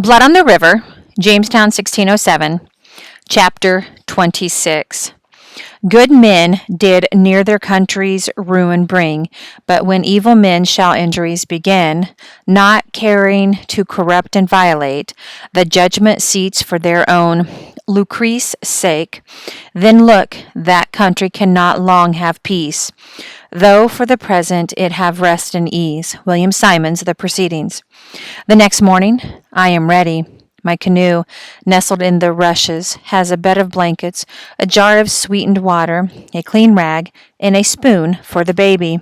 Blood on the River, Jamestown, 1607, Chapter 26. Good men did near their country's ruin bring, but when evil men shall injuries begin, not caring to corrupt and violate the judgment seats for their own lucre's sake, then look, that country cannot long have peace, though for the present it have rest and ease. William Simons, The Proceedings. The next morning, I am ready. My canoe, nestled in the rushes, has a bed of blankets, a jar of sweetened water, a clean rag, and a spoon for the baby,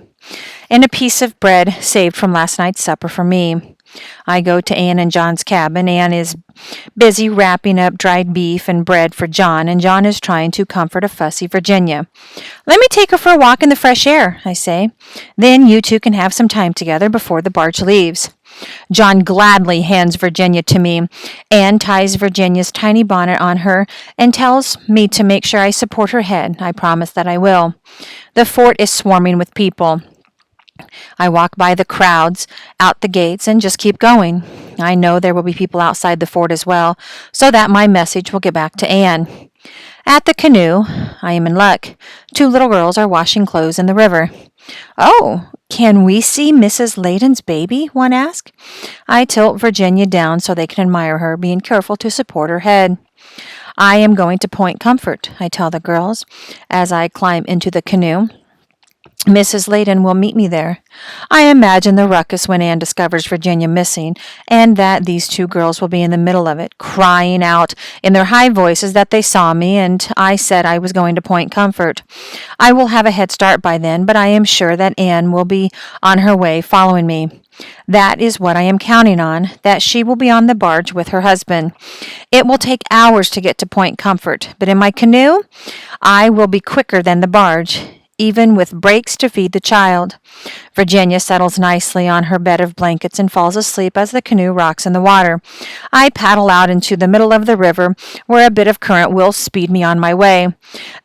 and a piece of bread saved from last night's supper for me. I go to Anne and John's cabin. Anne is busy wrapping up dried beef and bread for John, and John is trying to comfort a fussy Virginia. "Let me take her for a walk in the fresh air," I say. "Then you two can have some time together before the barge leaves." John gladly hands Virginia to me. Anne ties Virginia's tiny bonnet on her and tells me to make sure I support her head. I promise that I will. The fort is swarming with people. I walk by the crowds out the gates and just keep going. I know there will be people outside the fort as well, so that my message will get back to Anne. At the canoe, I am in luck. 2 little girls are washing clothes in the river. "Oh, can we see Mrs. Layden's baby?" one asks. I tilt Virginia down so they can admire her, being careful to support her head. "I am going to Point Comfort," I tell the girls as I climb into the canoe. "Mrs. Layden will meet me there." I imagine the ruckus when Anne discovers Virginia missing, and that these 2 girls will be in the middle of it, crying out in their high voices that they saw me, and I said I was going to Point Comfort. I will have a head start by then, but I am sure that Anne will be on her way following me. That is what I am counting on, that she will be on the barge with her husband. It will take hours to get to Point Comfort, but in my canoe, I will be quicker than the barge, even with breaks to feed the child. Virginia settles nicely on her bed of blankets and falls asleep as the canoe rocks in the water. I paddle out into the middle of the river, where a bit of current will speed me on my way.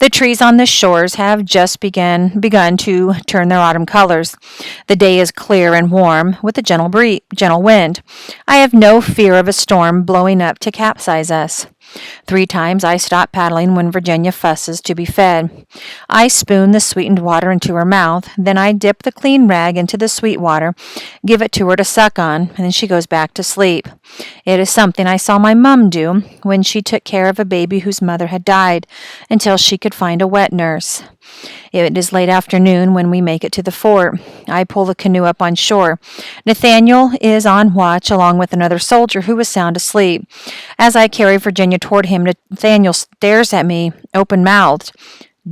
The trees on the shores have just begun to turn their autumn colors. The day is clear and warm, with a gentle wind. I have no fear of a storm blowing up to capsize us. 3 times I stop paddling when Virginia fusses to be fed. I spoon the sweetened water into her mouth, then I dip the clean rag into the sweet water, give it to her to suck on, and then she goes back to sleep. It is something I saw my mum do when she took care of a baby whose mother had died until she could find a wet nurse. It is late afternoon when we make it to the fort. I pull the canoe up on shore. Nathaniel is on watch along with another soldier who is sound asleep. As I carry Virginia toward him, Nathaniel stares at me, open-mouthed.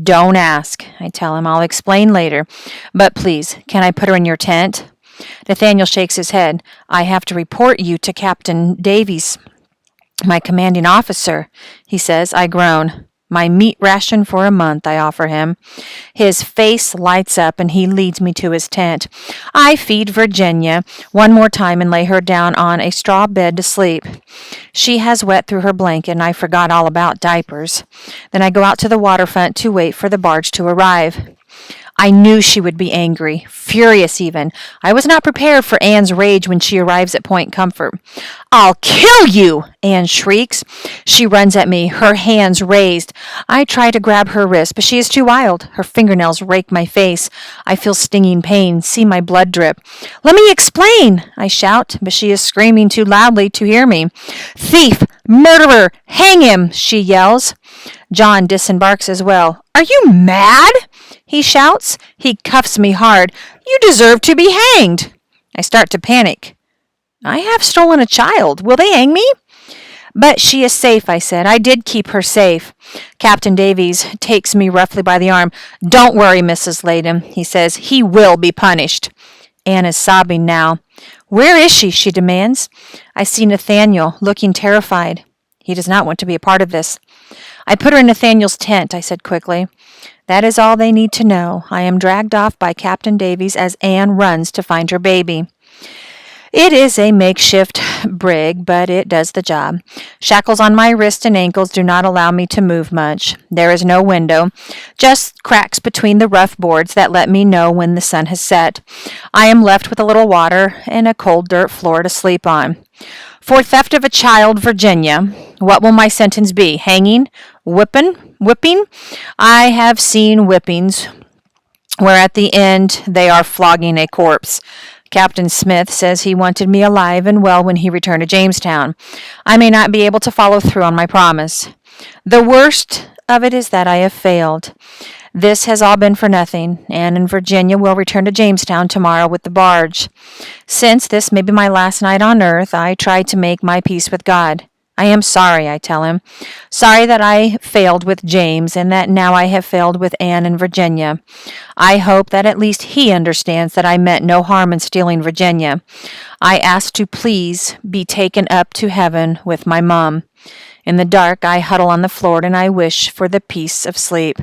"Don't ask," I tell him. "I'll explain later. But please, can I put her in your tent?" Nathaniel shakes his head. "I have to report you to Captain Davies, my commanding officer," he says. I groan. "My meat ration for a month," I offer him. His face lights up and he leads me to his tent. I feed Virginia one more time and lay her down on a straw bed to sleep. She has wet through her blanket and I forgot all about diapers. Then I go out to the waterfront to wait for the barge to arrive. I knew she would be angry, furious even. I was not prepared for Anne's rage when she arrives at Point Comfort. "I'll kill you!" Anne shrieks. She runs at me, her hands raised. I try to grab her wrist, but she is too wild. Her fingernails rake my face. I feel stinging pain, see my blood drip. "Let me explain!" I shout, but she is screaming too loudly to hear me. "Thief! Murderer! Hang him!" she yells. John disembarks as well. "Are you mad?" he shouts. He cuffs me hard. "You deserve to be hanged." I start to panic. I have stolen a child. Will they hang me? "But she is safe," I said. "I did keep her safe." Captain Davies takes me roughly by the arm. "Don't worry, Mrs. Layden," he says. "He will be punished." Anne is sobbing now. "Where is she?" she demands. I see Nathaniel, looking terrified. He does not want to be a part of this. "I put her in Nathaniel's tent," I said quickly. That is all they need to know. I am dragged off by Captain Davies as Anne runs to find her baby. It is a makeshift brig, but it does the job. Shackles on my wrists and ankles do not allow me to move much. There is no window, just cracks between the rough boards that let me know when the sun has set. I am left with a little water and a cold dirt floor to sleep on. For theft of a child, Virginia, what will my sentence be? Hanging? Whipping? I have seen whippings where at the end they are flogging a corpse. Captain Smith says he wanted me alive and well when he returned to Jamestown. I may not be able to follow through on my promise. The worst of it is that I have failed. This has all been for nothing. Anne and Virginia will return to Jamestown tomorrow with the barge. Since this may be my last night on earth, I try to make my peace with God. I am sorry, I tell him. Sorry that I failed with James and that now I have failed with Anne and Virginia. I hope that at least he understands that I meant no harm in stealing Virginia. I ask to please be taken up to heaven with my mom. In the dark, I huddle on the floor and I wish for the peace of sleep.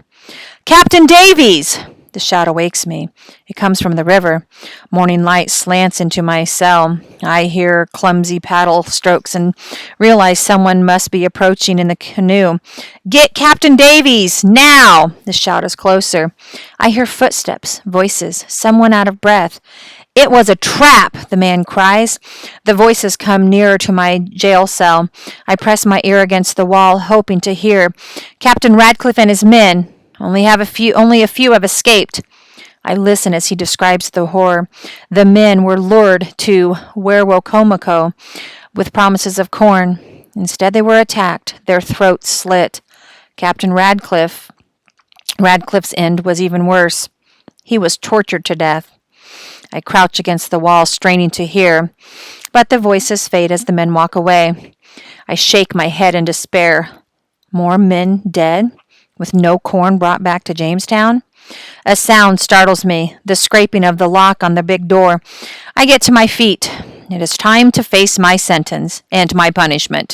Captain Davies! The shout awakes me. It comes from the river. Morning light slants into my cell. I hear clumsy paddle strokes and realize someone must be approaching in the canoe. Get Captain Davies, now! The shout is closer. I hear footsteps, voices, someone out of breath. It was a trap, the man cries. The voices come nearer to my jail cell. I press my ear against the wall, hoping to hear. Captain Radcliffe and his men. Only a few have escaped. I listen as he describes the horror. The men were lured to Werowocomoco with promises of corn. Instead, they were attacked, their throats slit. Captain Radcliffe's end was even worse. He was tortured to death. I crouch against the wall, straining to hear, but the voices fade as the men walk away. I shake my head in despair. More men dead? With no corn brought back to Jamestown? A sound startles me, the scraping of the lock on the big door. I get to my feet. It is time to face my sentence and my punishment.